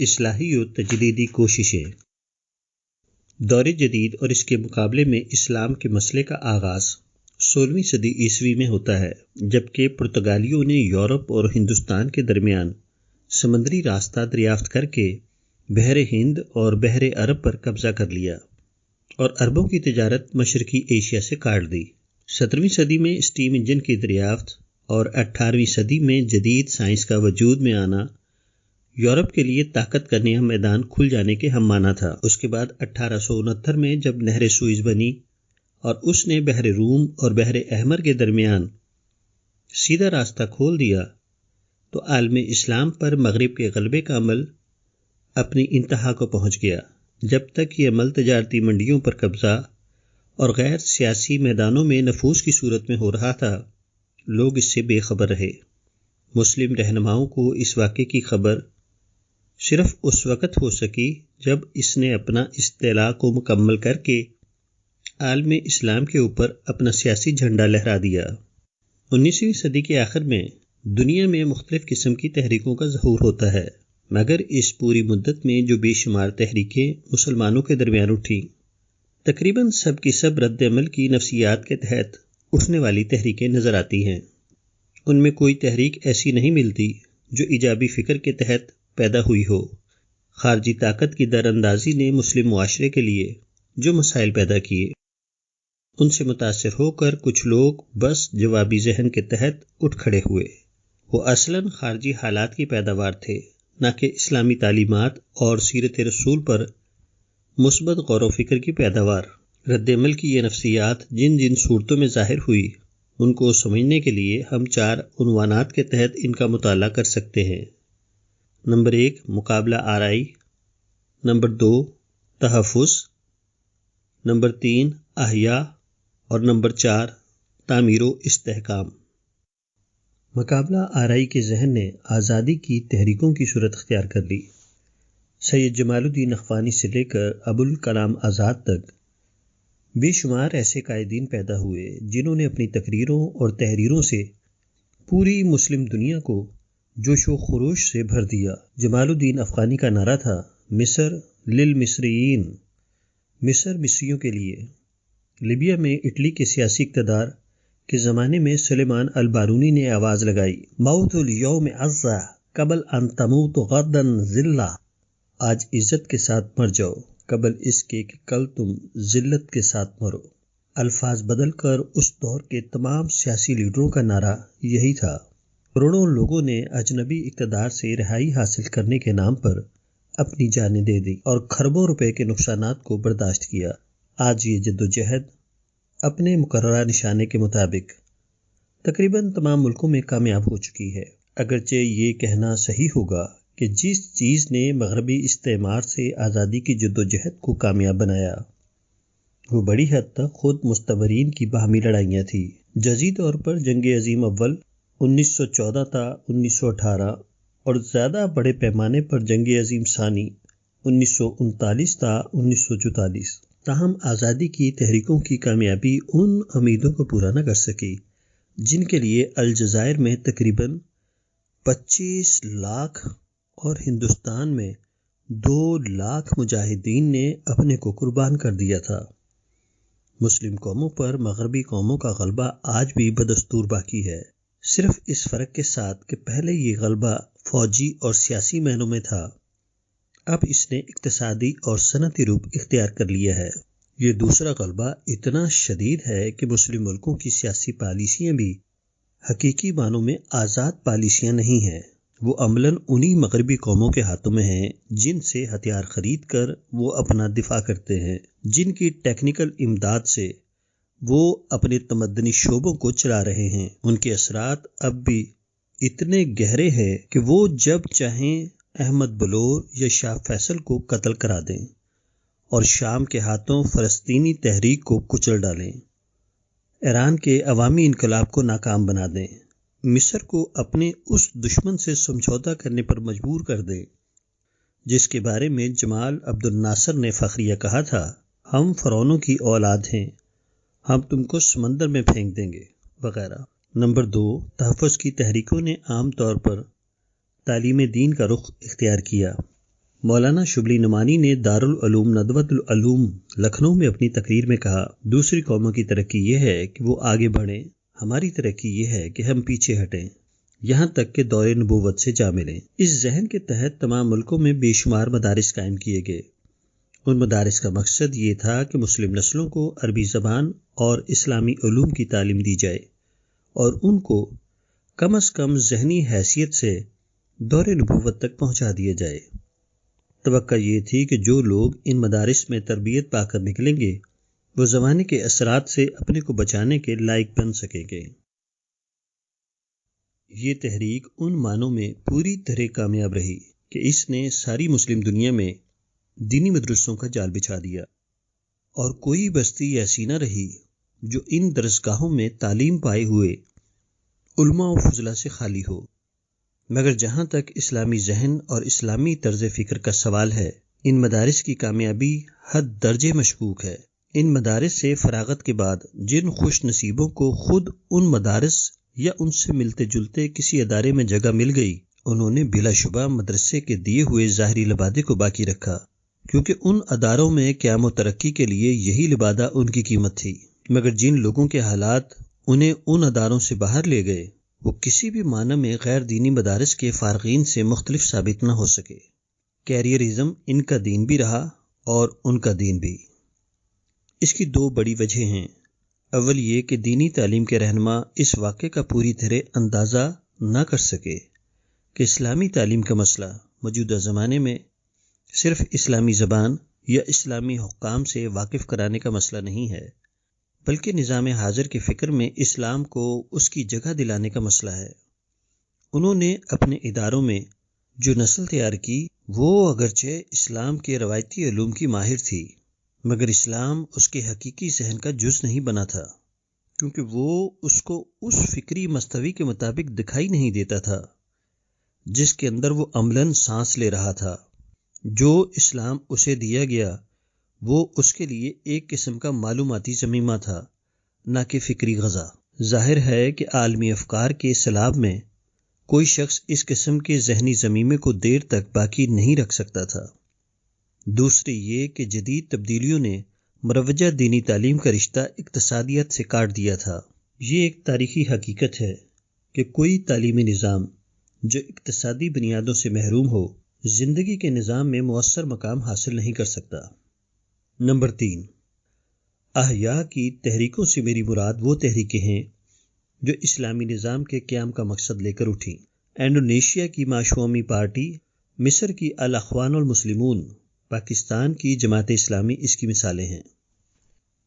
اصلاحی و تجدیدی کوششیں۔ دور جدید اور اس کے مقابلے میں اسلام کے مسئلے کا آغاز 16ویں صدی عیسوی میں ہوتا ہے، جبکہ پرتگالیوں نے یورپ اور ہندوستان کے درمیان سمندری راستہ دریافت کر کے بحر ہند اور بحر عرب پر قبضہ کر لیا اور اربوں کی تجارت مشرقی ایشیا سے کاٹ دی۔ 17ویں صدی میں اسٹیم انجن کی دریافت اور 18ویں صدی میں جدید سائنس کا وجود میں آنا یورپ کے لیے طاقت کا نیا میدان کھل جانے کے ہم معنی تھا۔ اس کے بعد 1869 میں جب نہر سوئز بنی اور اس نے بحر روم اور بحر احمر کے درمیان سیدھا راستہ کھول دیا تو عالم اسلام پر مغرب کے غلبے کا عمل اپنی انتہا کو پہنچ گیا۔ جب تک یہ عمل تجارتی منڈیوں پر قبضہ اور غیر سیاسی میدانوں میں نفوذ کی صورت میں ہو رہا تھا، لوگ اس سے بے خبر رہے۔ مسلم رہنماؤں کو اس واقعے کی خبر صرف اس وقت ہو سکی جب اس نے اپنا استعلاء کو مکمل کر کے عالم اسلام کے اوپر اپنا سیاسی جھنڈا لہرا دیا۔ 19ویں صدی کے آخر میں دنیا میں مختلف قسم کی تحریکوں کا ظہور ہوتا ہے، مگر اس پوری مدت میں جو بے شمار تحریکیں مسلمانوں کے درمیان اٹھیں، تقریباً سب کی سب رد عمل کی نفسیات کے تحت اٹھنے والی تحریکیں نظر آتی ہیں۔ ان میں کوئی تحریک ایسی نہیں ملتی جو ایجابی فکر کے تحت پیدا ہوئی ہو۔ خارجی طاقت کی در اندازی نے مسلم معاشرے کے لیے جو مسائل پیدا کیے، ان سے متاثر ہو کر کچھ لوگ بس جوابی ذہن کے تحت اٹھ کھڑے ہوئے۔ وہ اصلاً خارجی حالات کی پیداوار تھے، نہ کہ اسلامی تعلیمات اور سیرت رسول پر مثبت غور و فکر کی پیداوار۔ رد عمل کی یہ نفسیات جن جن صورتوں میں ظاہر ہوئی، ان کو سمجھنے کے لیے ہم 4 عنوانات کے تحت ان کا مطالعہ کر سکتے ہیں۔ نمبر 1 مقابلہ آرائی، نمبر 2 تحفظ، نمبر 3 احیاء اور نمبر 4 تعمیر و استحکام۔ مقابلہ آرائی کے ذہن نے آزادی کی تحریکوں کی صورت اختیار کر لی۔ سید جمال الدین اخوانی سے لے کر ابوالکلام آزاد تک بے شمار ایسے قائدین پیدا ہوئے جنہوں نے اپنی تقریروں اور تحریروں سے پوری مسلم دنیا کو جوش و خروش سے بھر دیا۔ جمال الدین افغانی کا نعرہ تھا مصر للمصریین، مصر مصریوں کے لیے۔ لیبیا میں اٹلی کے سیاسی اقتدار کے زمانے میں سلیمان البارونی نے آواز لگائی، موت الیوم عزہ قبل ان تموت غدا ذلہ، آج عزت کے ساتھ مر جاؤ قبل اس کے کہ کل تم ذلت کے ساتھ مرو۔ الفاظ بدل کر اس دور کے تمام سیاسی لیڈروں کا نعرہ یہی تھا۔ کروڑوں لوگوں نے اجنبی اقتدار سے رہائی حاصل کرنے کے نام پر اپنی جانیں دے دیں اور کھربوں روپے کے نقصانات کو برداشت کیا۔ آج یہ جدوجہد اپنے مقررہ نشانے کے مطابق تقریباً تمام ملکوں میں کامیاب ہو چکی ہے، اگرچہ یہ کہنا صحیح ہوگا کہ جس چیز نے مغربی استعمار سے آزادی کی جدوجہد کو کامیاب بنایا، وہ بڑی حد تک خود مستعمرین کی باہمی لڑائیاں تھیں۔ جزئی طور پر جنگ عظیم اول 1914 تا 1918 اور زیادہ بڑے پیمانے پر جنگ عظیم ثانی 1939 تا 1944۔ تاہم آزادی کی تحریکوں کی کامیابی ان امیدوں کو پورا نہ کر سکی جن کے لیے الجزائر میں تقریباً 25 لاکھ اور ہندوستان میں 2 لاکھ مجاہدین نے اپنے کو قربان کر دیا تھا۔ مسلم قوموں پر مغربی قوموں کا غلبہ آج بھی بدستور باقی ہے، صرف اس فرق کے ساتھ کہ پہلے یہ غلبہ فوجی اور سیاسی معنوں میں تھا، اب اس نے اقتصادی اور صنعتی روپ اختیار کر لیا ہے۔ یہ دوسرا غلبہ اتنا شدید ہے کہ مسلم ملکوں کی سیاسی پالیسیاں بھی حقیقی معنوں میں آزاد پالیسیاں نہیں ہیں، وہ عملاً انہی مغربی قوموں کے ہاتھوں میں ہیں جن سے ہتھیار خرید کر وہ اپنا دفاع کرتے ہیں، جن کی ٹیکنیکل امداد سے وہ اپنے تمدنی شعبوں کو چلا رہے ہیں۔ ان کے اثرات اب بھی اتنے گہرے ہیں کہ وہ جب چاہیں احمد بلور یا شاہ فیصل کو قتل کرا دیں اور شام کے ہاتھوں فلسطینی تحریک کو کچل ڈالیں، ایران کے عوامی انقلاب کو ناکام بنا دیں، مصر کو اپنے اس دشمن سے سمجھوتہ کرنے پر مجبور کر دیں جس کے بارے میں جمال عبد الناصر نے فخریہ کہا تھا، ہم فرعونوں کی اولاد ہیں، ہم تم کو سمندر میں پھینک دیں گے، وغیرہ۔ نمبر 2 تحفظ کی تحریکوں نے عام طور پر تعلیم دین کا رخ اختیار کیا۔ مولانا شبلی نعمانی نے دارالعلوم ندوۃ العلوم لکھنؤ میں اپنی تقریر میں کہا، دوسری قوموں کی ترقی یہ ہے کہ وہ آگے بڑھیں، ہماری ترقی یہ ہے کہ ہم پیچھے ہٹیں، یہاں تک کہ دور نبوت سے جا ملیں۔ اس ذہن کے تحت تمام ملکوں میں بے شمار مدارس قائم کیے گئے۔ ان مدارس کا مقصد یہ تھا کہ مسلم نسلوں کو عربی زبان اور اسلامی علوم کی تعلیم دی جائے اور ان کو کم از کم ذہنی حیثیت سے دور نبوت تک پہنچا دیا جائے۔ توقع یہ تھی کہ جو لوگ ان مدارس میں تربیت پا کر نکلیں گے وہ زمانے کے اثرات سے اپنے کو بچانے کے لائق بن سکیں گے۔ یہ تحریک ان معنوں میں پوری طرح کامیاب رہی کہ اس نے ساری مسلم دنیا میں دینی مدرسوں کا جال بچھا دیا، اور کوئی بستی ایسی نہ رہی جو ان درسگاہوں میں تعلیم پائے ہوئے علماء و فضلاء سے خالی ہو۔ مگر جہاں تک اسلامی ذہن اور اسلامی طرز فکر کا سوال ہے، ان مدارس کی کامیابی حد درجے مشکوک ہے۔ ان مدارس سے فراغت کے بعد جن خوش نصیبوں کو خود ان مدارس یا ان سے ملتے جلتے کسی ادارے میں جگہ مل گئی، انہوں نے بلا شبہ مدرسے کے دیے ہوئے ظاہری لبادے کو باقی رکھا، کیونکہ ان اداروں میں قیام و ترقی کے لیے یہی لبادہ ان کی قیمت تھی۔ مگر جن لوگوں کے حالات انہیں ان اداروں سے باہر لے گئے، وہ کسی بھی معنی میں غیر دینی مدارس کے فارغین سے مختلف ثابت نہ ہو سکے۔ کیریئرزم ان کا دین بھی رہا اور ان کا دین بھی۔ اس کی دو بڑی وجہیں ہیں۔ اول یہ کہ دینی تعلیم کے رہنما اس واقعے کا پوری طرح اندازہ نہ کر سکے کہ اسلامی تعلیم کا مسئلہ موجودہ زمانے میں صرف اسلامی زبان یا اسلامی حکام سے واقف کرانے کا مسئلہ نہیں ہے، بلکہ نظام حاضر کے فکر میں اسلام کو اس کی جگہ دلانے کا مسئلہ ہے۔ انہوں نے اپنے اداروں میں جو نسل تیار کی وہ اگرچہ اسلام کے روایتی علوم کی ماہر تھی، مگر اسلام اس کے حقیقی ذہن کا جز نہیں بنا تھا، کیونکہ وہ اس کو اس فکری مستوی کے مطابق دکھائی نہیں دیتا تھا جس کے اندر وہ عملاً سانس لے رہا تھا۔ جو اسلام اسے دیا گیا وہ اس کے لیے ایک قسم کا معلوماتی ضمیمہ تھا، نہ کہ فکری غذا۔ ظاہر ہے کہ عالمی افکار کے سیلاب میں کوئی شخص اس قسم کے ذہنی ضمیمے کو دیر تک باقی نہیں رکھ سکتا تھا۔ دوسری یہ کہ جدید تبدیلیوں نے مروجہ دینی تعلیم کا رشتہ اقتصادیت سے کاٹ دیا تھا۔ یہ ایک تاریخی حقیقت ہے کہ کوئی تعلیمی نظام جو اقتصادی بنیادوں سے محروم ہو، زندگی کے نظام میں مؤثر مقام حاصل نہیں کر سکتا۔ نمبر 3، احیاء کی تحریکوں سے میری مراد وہ تحریکیں ہیں جو اسلامی نظام کے قیام کا مقصد لے کر اٹھیں۔ انڈونیشیا کی معشومی پارٹی، مصر کی الاخوان المسلمون، پاکستان کی جماعت اسلامی اس کی مثالیں ہیں۔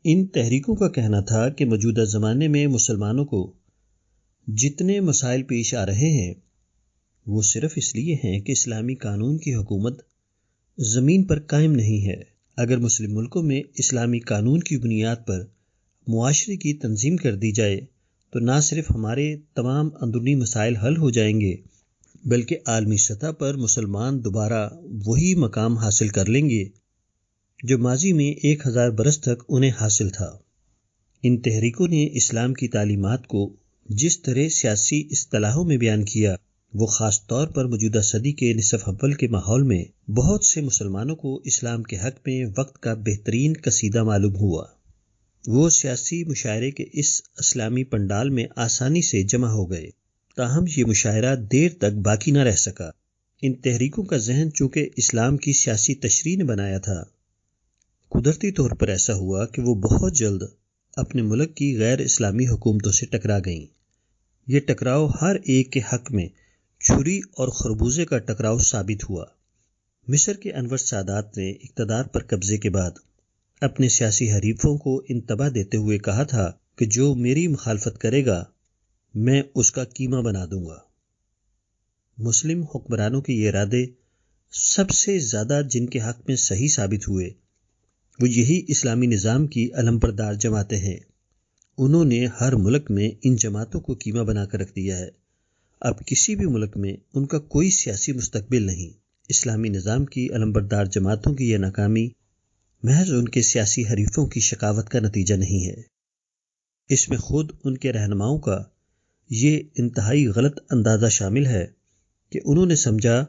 ان تحریکوں کا کہنا تھا کہ موجودہ زمانے میں مسلمانوں کو جتنے مسائل پیش آ رہے ہیں وہ صرف اس لیے ہیں کہ اسلامی قانون کی حکومت زمین پر قائم نہیں ہے۔ اگر مسلم ملکوں میں اسلامی قانون کی بنیاد پر معاشرے کی تنظیم کر دی جائے تو نہ صرف ہمارے تمام اندرونی مسائل حل ہو جائیں گے، بلکہ عالمی سطح پر مسلمان دوبارہ وہی مقام حاصل کر لیں گے جو ماضی میں 1000 برس تک انہیں حاصل تھا۔ ان تحریکوں نے اسلام کی تعلیمات کو جس طرح سیاسی اصطلاحوں میں بیان کیا، وہ خاص طور پر موجودہ صدی کے نصف اول کے ماحول میں بہت سے مسلمانوں کو اسلام کے حق میں وقت کا بہترین قصیدہ معلوم ہوا۔ وہ سیاسی مشاعرے کے اس اسلامی پنڈال میں آسانی سے جمع ہو گئے، تاہم یہ مشاعرہ دیر تک باقی نہ رہ سکا۔ ان تحریکوں کا ذہن چونکہ اسلام کی سیاسی تشریح نے بنایا تھا، قدرتی طور پر ایسا ہوا کہ وہ بہت جلد اپنے ملک کی غیر اسلامی حکومتوں سے ٹکرا گئیں۔ یہ ٹکراؤ ہر ایک کے حق میں چھری اور خربوزے کا ٹکراؤ ثابت ہوا۔ مصر کے انور سادات نے اقتدار پر قبضے کے بعد اپنے سیاسی حریفوں کو انتباہ دیتے ہوئے کہا تھا کہ جو میری مخالفت کرے گا میں اس کا کیما بنا دوں گا۔ مسلم حکمرانوں کے یہ ارادے سب سے زیادہ جن کے حق میں صحیح ثابت ہوئے وہ یہی اسلامی نظام کی علمبردار جماعتیں ہیں۔ انہوں نے ہر ملک میں ان جماعتوں کو کیما بنا کر رکھ دیا ہے۔ اب کسی بھی ملک میں ان کا کوئی سیاسی مستقبل نہیں۔ اسلامی نظام کی علمبردار جماعتوں کی یہ ناکامی محض ان کے سیاسی حریفوں کی شقاوت کا نتیجہ نہیں ہے، اس میں خود ان کے رہنماؤں کا یہ انتہائی غلط اندازہ شامل ہے کہ انہوں نے سمجھا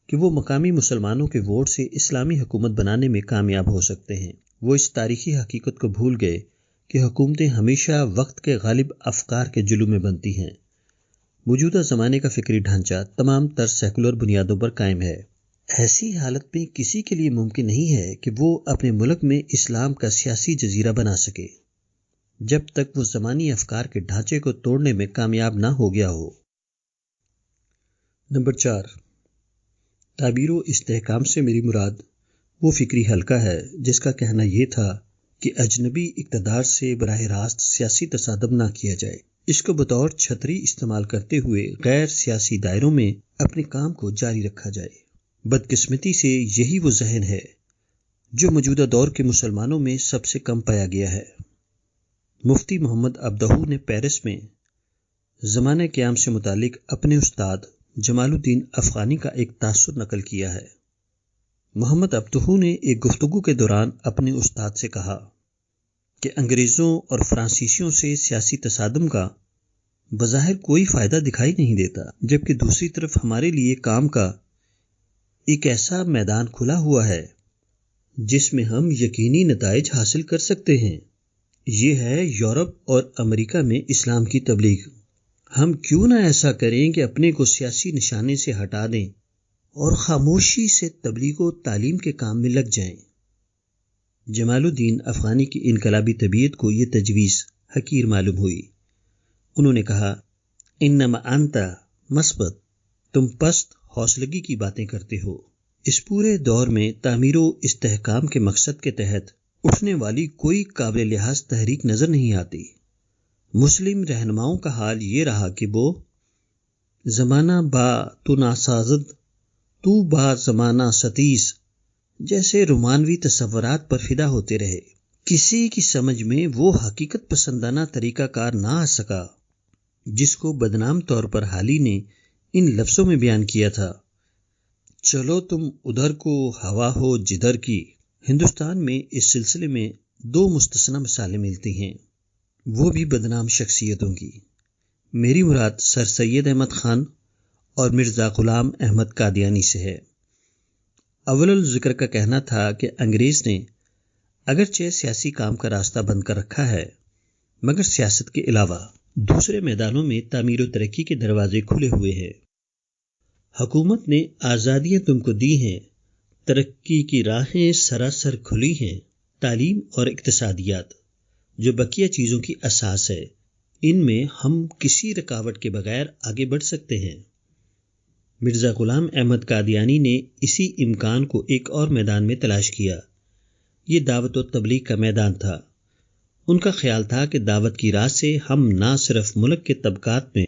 کہ وہ مقامی مسلمانوں کے ووٹ سے اسلامی حکومت بنانے میں کامیاب ہو سکتے ہیں۔ وہ اس تاریخی حقیقت کو بھول گئے کہ حکومتیں ہمیشہ وقت کے غالب افکار کے جلوے میں بنتی ہیں۔ موجودہ زمانے کا فکری ڈھانچہ تمام تر سیکولر بنیادوں پر قائم ہے۔ ایسی حالت میں کسی کے لیے ممکن نہیں ہے کہ وہ اپنے ملک میں اسلام کا سیاسی جزیرہ بنا سکے جب تک وہ زمانی افکار کے ڈھانچے کو توڑنے میں کامیاب نہ ہو گیا ہو۔ نمبر 4، تعبیر و استحکام سے میری مراد وہ فکری حلقہ ہے جس کا کہنا یہ تھا کہ اجنبی اقتدار سے براہ راست سیاسی تصادم نہ کیا جائے، اس کو بطور چھتری استعمال کرتے ہوئے غیر سیاسی دائروں میں اپنے کام کو جاری رکھا جائے۔ بدقسمتی سے یہی وہ ذہن ہے جو موجودہ دور کے مسلمانوں میں سب سے کم پایا گیا ہے۔ مفتی محمد عبدہو نے پیرس میں زمانہ قیام سے متعلق اپنے استاد جمال الدین افغانی کا ایک تاثر نقل کیا ہے۔ محمد عبدہو نے ایک گفتگو کے دوران اپنے استاد سے کہا کہ انگریزوں اور فرانسیسیوں سے سیاسی تصادم کا بظاہر کوئی فائدہ دکھائی نہیں دیتا، جبکہ دوسری طرف ہمارے لیے کام کا ایک ایسا میدان کھلا ہوا ہے جس میں ہم یقینی نتائج حاصل کر سکتے ہیں۔ یہ ہے یورپ اور امریکہ میں اسلام کی تبلیغ۔ ہم کیوں نہ ایسا کریں کہ اپنے کو سیاسی نشانے سے ہٹا دیں اور خاموشی سے تبلیغ و تعلیم کے کام میں لگ جائیں۔ جمال الدین افغانی کی انقلابی طبیعت کو یہ تجویز حقیر معلوم ہوئی۔ انہوں نے کہا، انما انت مثبت، تم پست حوصلگی کی باتیں کرتے ہو۔ اس پورے دور میں تعمیر و استحکام کے مقصد کے تحت اٹھنے والی کوئی قابل لحاظ تحریک نظر نہیں آتی۔ مسلم رہنماؤں کا حال یہ رہا کہ وہ زمانہ با تو ناسازد تو با زمانہ ستیز جیسے رومانوی تصورات پر فدا ہوتے رہے۔ کسی کی سمجھ میں وہ حقیقت پسندانہ طریقہ کار نہ آ سکا جس کو بدنام طور پر حالی نے ان لفظوں میں بیان کیا تھا، چلو تم ادھر کو ہوا ہو جدھر کی۔ ہندوستان میں اس سلسلے میں 2 مستثنی مثالیں ملتی ہیں، وہ بھی بدنام شخصیتوں کی۔ میری مراد سر سید احمد خان اور مرزا غلام احمد قادیانی سے ہے۔ اول الذکر کا کہنا تھا کہ انگریز نے اگرچہ سیاسی کام کا راستہ بند کر رکھا ہے، مگر سیاست کے علاوہ دوسرے میدانوں میں تعمیر و ترقی کے دروازے کھلے ہوئے ہیں۔ حکومت نے آزادیاں تم کو دی ہیں، ترقی کی راہیں سراسر کھلی ہیں۔ تعلیم اور اقتصادیات جو بقیہ چیزوں کی اساس ہے، ان میں ہم کسی رکاوٹ کے بغیر آگے بڑھ سکتے ہیں۔ مرزا غلام احمد قادیانی نے اسی امکان کو ایک اور میدان میں تلاش کیا۔ یہ دعوت و تبلیغ کا میدان تھا۔ ان کا خیال تھا کہ دعوت کی راہ سے ہم نہ صرف ملک کے طبقات میں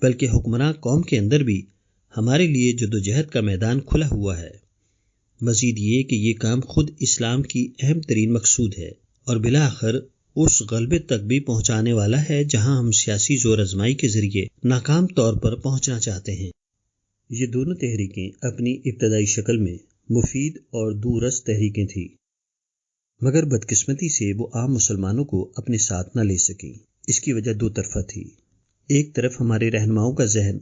بلکہ حکمراں قوم کے اندر بھی ہمارے لیے جدوجہد کا میدان کھلا ہوا ہے۔ مزید یہ کہ یہ کام خود اسلام کی اہم ترین مقصود ہے اور بالآخر اس غلبے تک بھی پہنچانے والا ہے جہاں ہم سیاسی زور آزمائی کے ذریعے ناکام طور پر پہنچنا چاہتے ہیں۔ یہ دونوں تحریکیں اپنی ابتدائی شکل میں مفید اور دورس تحریکیں تھیں، مگر بدقسمتی سے وہ عام مسلمانوں کو اپنے ساتھ نہ لے سکیں۔ اس کی وجہ 2 طرفہ تھی۔ ایک طرف ہمارے رہنماؤں کا ذہن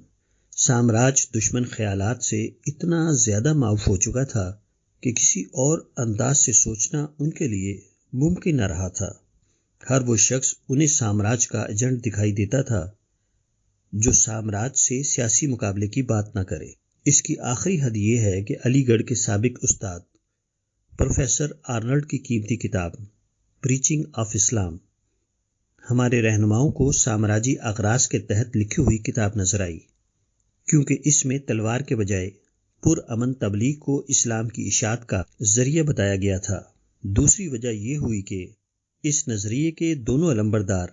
سامراج دشمن خیالات سے اتنا زیادہ معاف ہو چکا تھا کہ کسی اور انداز سے سوچنا ان کے لیے ممکن نہ رہا تھا۔ ہر وہ شخص انہیں سامراج کا ایجنٹ دکھائی دیتا تھا جو سامراج سے سیاسی مقابلے کی بات نہ کرے۔ اس کی آخری حد یہ ہے کہ علی گڑھ کے سابق استاد پروفیسر آرنلڈ کی قیمتی کتاب پریچنگ آف اسلام ہمارے رہنماؤں کو سامراجی اغراض کے تحت لکھی ہوئی کتاب نظر آئی، کیونکہ اس میں تلوار کے بجائے پرامن تبلیغ کو اسلام کی اشاعت کا ذریعہ بتایا گیا تھا۔ دوسری وجہ یہ ہوئی کہ اس نظریے کے دونوں علمبردار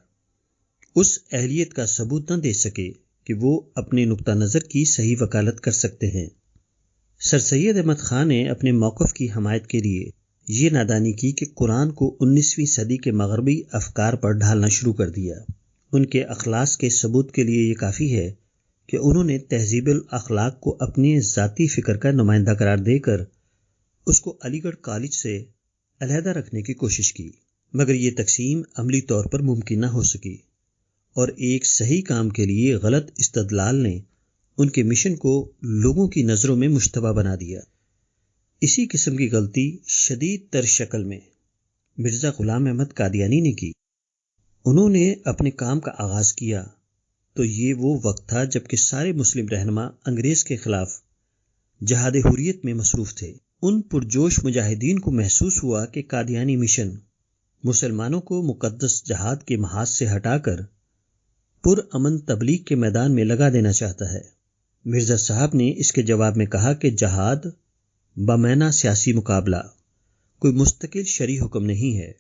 اس اہلیت کا ثبوت نہ دے سکے کہ وہ اپنے نقطہ نظر کی صحیح وکالت کر سکتے ہیں۔ سر سید احمد خان نے اپنے موقف کی حمایت کے لیے یہ نادانی کی کہ قرآن کو 19ویں صدی کے مغربی افکار پر ڈھالنا شروع کر دیا۔ ان کے اخلاص کے ثبوت کے لیے یہ کافی ہے کہ انہوں نے تہذیب الاخلاق کو اپنی ذاتی فکر کا نمائندہ قرار دے کر اس کو علی گڑھ کالج سے علیحدہ رکھنے کی کوشش کی، مگر یہ تقسیم عملی طور پر ممکن نہ ہو سکی، اور ایک صحیح کام کے لیے غلط استدلال نے ان کے مشن کو لوگوں کی نظروں میں مشتبہ بنا دیا۔ اسی قسم کی غلطی شدید تر شکل میں مرزا غلام احمد قادیانی نے کی۔ انہوں نے اپنے کام کا آغاز کیا تو یہ وہ وقت تھا جب کہ سارے مسلم رہنما انگریز کے خلاف جہاد حریت میں مصروف تھے۔ ان پرجوش مجاہدین کو محسوس ہوا کہ قادیانی مشن مسلمانوں کو مقدس جہاد کے محاذ سے ہٹا کر پرامن تبلیغ کے میدان میں لگا دینا چاہتا ہے۔ مرزا صاحب نے اس کے جواب میں کہا کہ جہاد بمعنی سیاسی مقابلہ کوئی مستقل شرعی حکم نہیں ہے،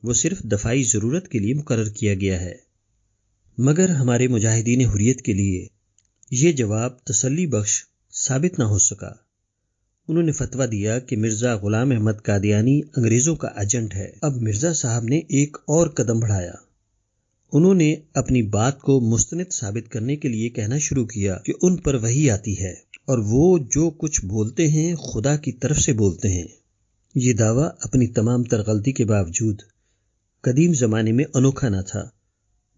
وہ صرف دفاعی ضرورت کے لیے مقرر کیا گیا ہے۔ مگر ہمارے مجاہدین حریت کے لیے یہ جواب تسلی بخش ثابت نہ ہو سکا۔ انہوں نے فتویٰ دیا کہ مرزا غلام احمد قادیانی انگریزوں کا ایجنٹ ہے۔ اب مرزا صاحب نے ایک اور قدم بڑھایا۔ انہوں نے اپنی بات کو مستند ثابت کرنے کے لیے کہنا شروع کیا کہ ان پر وحی آتی ہے اور وہ جو کچھ بولتے ہیں خدا کی طرف سے بولتے ہیں۔ یہ دعویٰ اپنی تمام تر غلطی کے باوجود قدیم زمانے میں انوکھا نہ تھا۔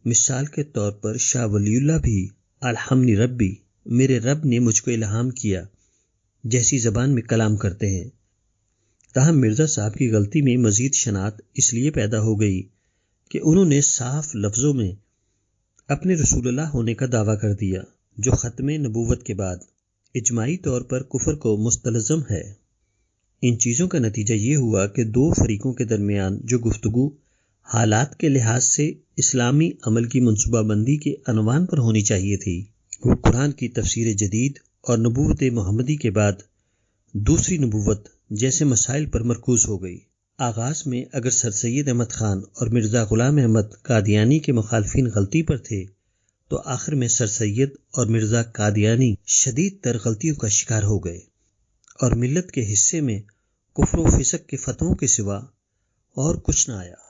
مثال کے طور پر شاہ ولی اللہ بھی الحمنی ربی، میرے رب نے مجھ کو الہام کیا جیسی زبان میں کلام کرتے ہیں۔ تاہم مرزا صاحب کی غلطی میں مزید شناعت اس لیے پیدا ہو گئی کہ انہوں نے صاف لفظوں میں اپنے رسول اللہ ہونے کا دعویٰ کر دیا، جو ختم نبوت کے بعد اجماعی طور پر کفر کو مستلزم ہے۔ ان چیزوں کا نتیجہ یہ ہوا کہ دو فریقوں کے درمیان جو گفتگو حالات کے لحاظ سے اسلامی عمل کی منصوبہ بندی کے عنوان پر ہونی چاہیے تھی، وہ قرآن کی تفسیر جدید اور نبوت محمدی کے بعد دوسری نبوت جیسے مسائل پر مرکوز ہو گئی۔ آغاز میں اگر سر سید احمد خان اور مرزا غلام احمد قادیانی کے مخالفین غلطی پر تھے تو آخر میں سر سید اور مرزا قادیانی شدید تر غلطیوں کا شکار ہو گئے اور ملت کے حصے میں کفر و فسق کے فتووں کے سوا اور کچھ نہ آیا۔